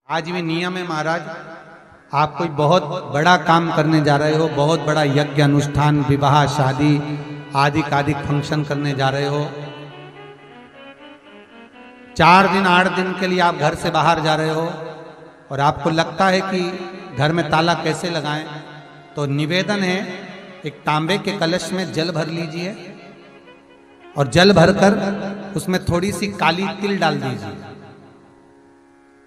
आज भी नियम है महाराज, आप कोई बहुत बड़ा काम करने जा रहे हो, बहुत बड़ा यज्ञ अनुष्ठान, विवाह, शादी आदि फंक्शन करने जा रहे हो, 4 दिन 8 दिन के लिए आप घर से बाहर जा रहे हो और आपको लगता है कि घर में ताला कैसे लगाएं, तो निवेदन है एक तांबे के कलश में जल भर लीजिए और जल भरकर उसमें थोड़ी सी काली तिल डाल दीजिए,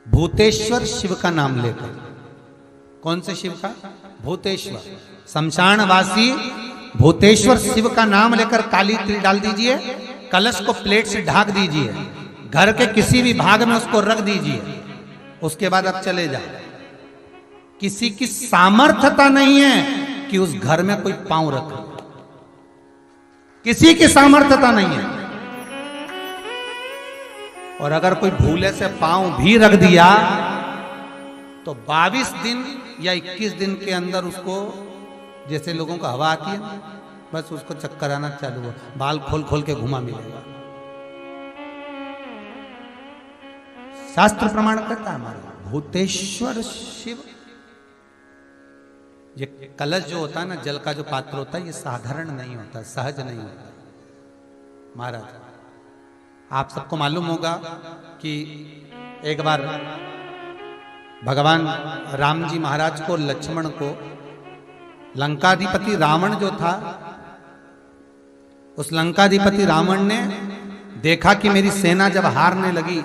भूतेश्वर शिव का नाम लेकर। कौन से शिव का? भूतेश्वर, शमशानवासी भूतेश्वर शिव का नाम लेकर काली तिल डाल दीजिए, कलश को प्लेट से ढक दीजिए, घर के किसी भी भाग में उसको रख दीजिए। उसके बाद आप चले जाओ। किसी की सामर्थ्यता नहीं है कि उस घर में कोई पांव रखे, किसी की सामर्थ्यता नहीं है। और अगर कोई भूले से पांव भी रख दिया तो 22 दिन या 21 दिन के अंदर उसको, जैसे लोगों को हवा आती है, बस उसको चक्कर आना चालू हो, बाल खोल खोल के घुमा मिलेगा। शास्त्र प्रमाण करता है हमारा भूतेश्वर शिव। ये कलश जो होता है ना, जल का जो पात्र होता है, ये साधारण नहीं होता, सहज नहीं होता महाराज। आप सबको मालूम होगा कि एक बार भगवान राम जी महाराज को, लक्ष्मण को, लंकाधिपति रावण जो था, उस लंकाधिपति रावण ने देखा कि मेरी सेना जब हारने लगी,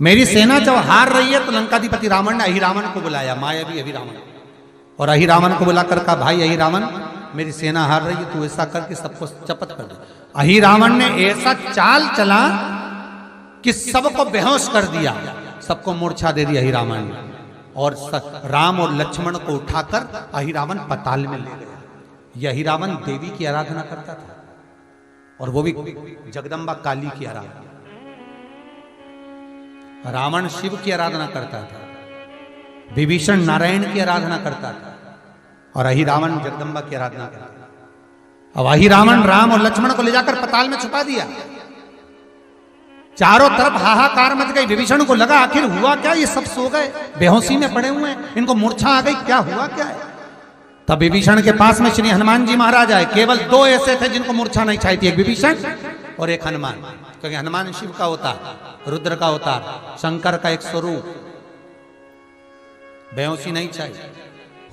मेरी सेना जब हार रही है, तो लंकाधिपति रावण ने अहिरावण को बुलाया, मायावी अहिरावण, और अहिरावण को बुलाकर कहा, भाई अहिरावण, मेरी सेना हार रही है, तू ऐसा करके सबको चपत कर दे। अहिरावण ने ऐसा चाल चला कि सबको बेहोश कर दिया, सबको मूर्छा दे दी अहिरावण ने, और राम और लक्ष्मण को उठाकर अहिरावण पताल में ले गया। यह अहिरावण देवी की आराधना करता था, और वो भी जगदम्बा काली की आराधना। रावण शिव की आराधना करता था, विभीषण नारायण की आराधना करता था, और अहिरावण जगदम्बा की आराधना करता था। अब अहिरावण राम और लक्ष्मण को ले जाकर पताल में छुपा दिया। चारों तरफ हाहाकार मच गई। विभीषण को लगा आखिर हुआ क्या, ये सब सो गए, बेहोशी में पड़े हुए हैं, इनको मूर्छा आ गई, क्या हुआ क्या है। तब विभीषण के पास में श्री हनुमान जी महाराज आए। केवल 2 ऐसे थे जिनको मूर्छा नहीं छाई थी, एक विभीषण और एक हनुमान, क्योंकि हनुमान शिव का अवतार, रुद्र का अवतार, शंकर का एक स्वरूप, बेहोशी नहीं चाहिए।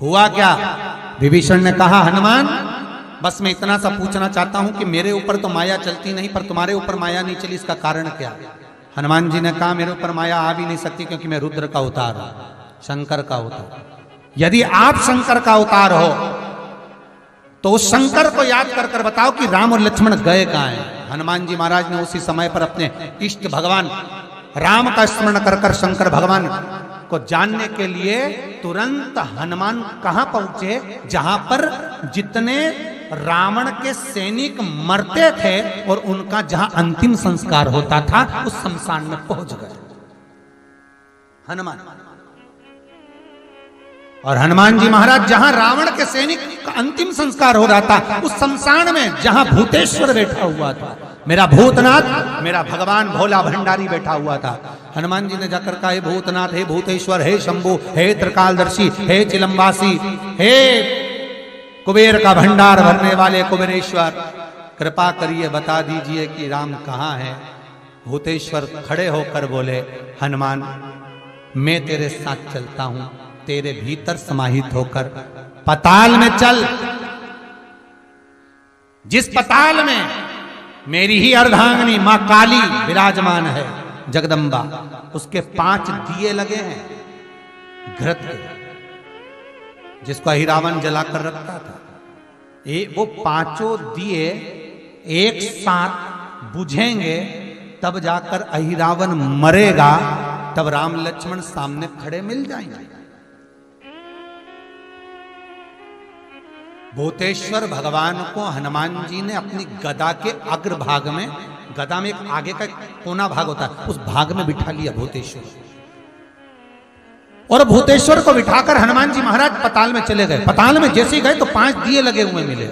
हुआ क्या? विभीषण ने कहा, हनुमान, बस मैं इतना सा पूछना चाहता हूं कि मेरे ऊपर तो माया चलती नहीं, पर तुम्हारे ऊपर माया नहीं चली, इसका कारण क्या? हनुमान जी ने कहा, मेरे ऊपर माया आ भी नहीं सकती, क्योंकि मैं रुद्र का अवतार हूं, शंकर का अवतार। यदि आप शंकर का अवतार हो तो उस शंकर को याद कर कर बताओ कि राम और लक्ष्मण गए कहां हैं। हनुमान जी महाराज ने उसी समय पर अपने इष्ट भगवान राम का स्मरण कर कर शंकर भगवान को जानने के लिए तुरंत हनुमान कहां पहुंचे? जहां पर जितने रावण के सैनिक मरते थे और उनका जहां अंतिम संस्कार होता था, उस शमशान में पहुंच गए हनुमान। और हनुमान जी महाराज जहां रावण के सैनिक का अंतिम संस्कार हो रहा था, उस शमशान में जहां भूतेश्वर बैठा हुआ था, मेरा भूतनाथ, मेरा भगवान भोला भंडारी बैठा हुआ था, हनुमान जी ने जाकर कहा, हे भूतनाथ, हे भूतेश्वर, हे शंभु, हे त्रिकालदर्शी, हे चिलम्बासी, हे कुबेर का भंडार भरने वाले कुबेरेश्वर, कृपा करिए बता दीजिए कि राम कहाँ है। भूतेश्वर खड़े होकर बोले, हनुमान, मैं तेरे साथ चलता हूं, तेरे भीतर समाहित होकर पताल में चल। जिस पताल में मेरी ही अर्धांगिनी मां काली विराजमान है, जगदम्बा, उसके 5 दिए लगे हैं घृत के, जिसको अहिरावण जलाकर रखता था। वो 5 दिए एक साथ बुझेंगे, तब जाकर अहिरावण मरेगा, तब राम लक्ष्मण सामने खड़े मिल जाएंगे। भूतेश्वर भगवान को हनुमान जी ने अपनी गदा के अग्रभाग में, गदा में एक आगे का कोना भाग होता है, उस भाग में बिठा लिया भूतेश्वर, और भूतेश्वर को बिठाकर हनुमान जी महाराज पताल में चले गए। पताल में जैसे गए तो 5 दिए लगे हुए मिले,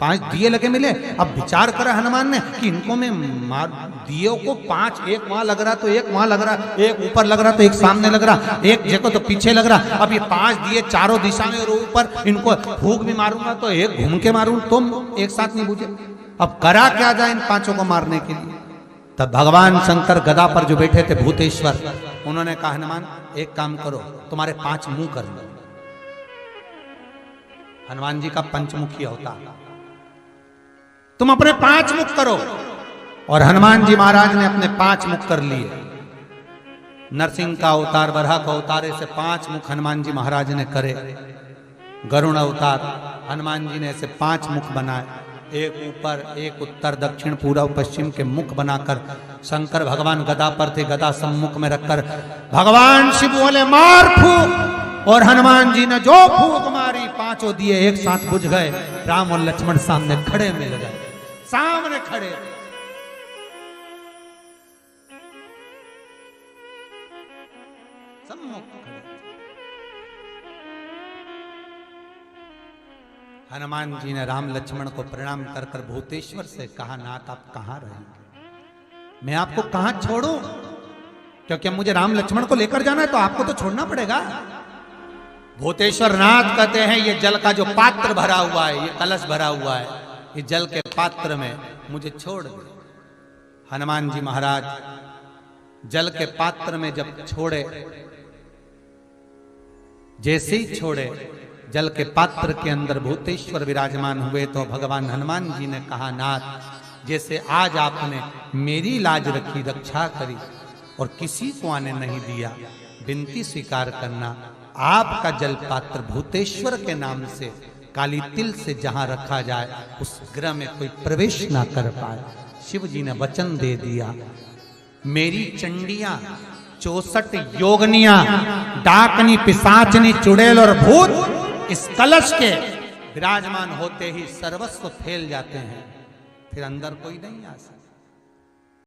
5 दिए लगे मिले। अब विचार करा हनुमान ने कि इनको मैं मार, दियों को 5, एक वहां लग रहा तो एक वहां लग रहा, एक ऊपर लग रहा तो एक सामने लग रहा, एक देखो तो पीछे लग रहा। अब ये 5 दिए चारों दिशा में और ऊपर, इनको फूंक भी मारूंगा तो एक घूम के मारूं तो एक साथ नहीं बुझे। अब करा क्या जाए इन 5 को मारने के लिए। तब भगवान शंकर गदा पर जो बैठे थे भूतेश्वर, उन्होंने कहा हनुमान एक काम करो, तुम्हारे 5 मुंह कर दो। हनुमान जी का पंचमुखी होता, तुम अपने 5 मुख करो। और हनुमान जी महाराज ने अपने 5 मुख कर लिए। नरसिंह का अवतार, बरहा का अवतार, ऐसे 5 मुख हनुमान जी महाराज ने करे। गरुण अवतार, हनुमान जी ने ऐसे 5 मुख बनाए, एक ऊपर, एक उत्तर, दक्षिण, पूर्व, पश्चिम के मुख बनाकर शंकर भगवान गदा पर थे। गदा सम्मुख में रखकर भगवान शिव बोले मार फूंक, और हनुमान जी ने जो फूंक मारी 5 दिए एक साथ बुझ गए। राम और लक्ष्मण सामने खड़े मिल गए, सामने खड़े। सम्मुख खड़े। हनुमान जी ने राम लक्ष्मण को प्रणाम कर कर भूतेश्वर से कहा नाथ आप कहां रहेंगे, मैं आपको कहां छोड़ूं, क्योंकि अब मुझे राम लक्ष्मण को लेकर जाना है तो आपको तो छोड़ना पड़ेगा। भूतेश्वर नाथ कहते हैं ये जल का जो पात्र भरा हुआ है, ये कलश भरा हुआ है, ये जल के पात्र में मुझे छोड़ दे। हनुमान जी महाराज जल के पात्र में जब छोड़े, जैसे ही छोड़े जल के पात्र के अंदर भूतेश्वर विराजमान हुए तो भगवान हनुमान जी ने कहा नाथ जैसे आज आपने मेरी लाज रखी, रक्षा करी और किसी को आने नहीं दिया, विनती स्वीकार करना, आपका जल पात्र भूतेश्वर के नाम से काली तिल से जहां रखा जाए उस गृह में कोई प्रवेश ना कर पाए। शिव जी ने वचन दे दिया, मेरी चंडियां 64 योगनियां, डाकनी, पिशाचनी, चुड़ैल और भूत इस कलश के विराजमान होते ही सर्वस्व फैल जाते हैं, फिर अंदर कोई नहीं आ सकता।